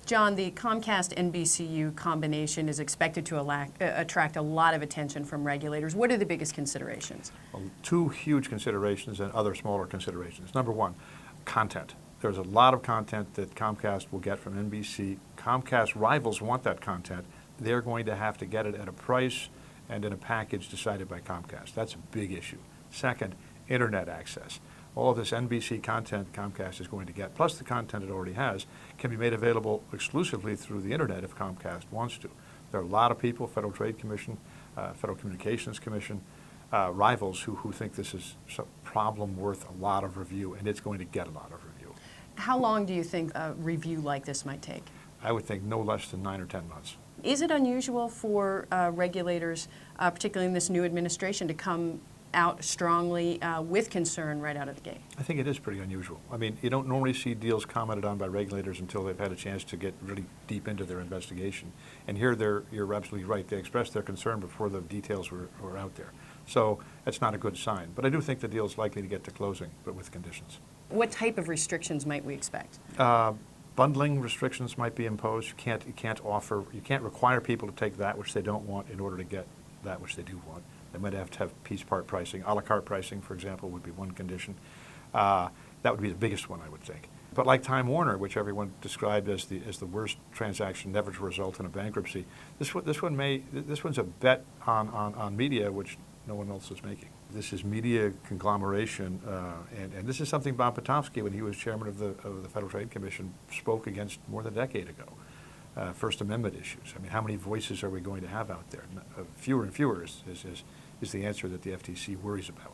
John, the Comcast-NBCU combination is expected to attract a lot of attention from regulators. What are the biggest considerations? Well, two huge considerations and other smaller considerations. Number one, content. There's a lot of content that Comcast will get from NBC. Comcast rivals want that content. They're going to have to get it at a price and in a package decided by Comcast. That's a big issue. Second, internet access. All of this NBC content Comcast is going to get, plus the content it already has, can be made available exclusively through the internet if Comcast wants to. There are a lot of people, Federal Trade Commission, Federal Communications Commission, rivals who think this is a problem worth a lot of review, and it's going to get a lot of review. How long do you think a review like this might take? I would think no less than 9 or 10 months. Is it unusual for regulators, particularly in this new administration, to come out strongly with concern right out of the gate? I think it is pretty unusual. I mean, you don't normally see deals commented on by regulators until they've had a chance to get really deep into their investigation. And here you're absolutely right. They expressed their concern before the details were out there. So that's not a good sign. But I do think the deal is likely to get to closing, but with conditions. What type of restrictions might we expect? Bundling restrictions might be imposed. You can't require people to take that which they don't want in order to get that which they do want. They might have to have piece part pricing. A la carte pricing, for example, would be one condition. That would be the biggest one, I would think. But like Time Warner, which everyone described as the worst transaction never to result in a bankruptcy, this one's a bet on media which no one else is making. This is media conglomeration, and this is something Bob Potofsky, when he was chairman of the Federal Trade Commission, spoke against more than a decade ago. First Amendment issues. I mean, how many voices are we going to have out there? Fewer and fewer is the answer that the FTC worries about.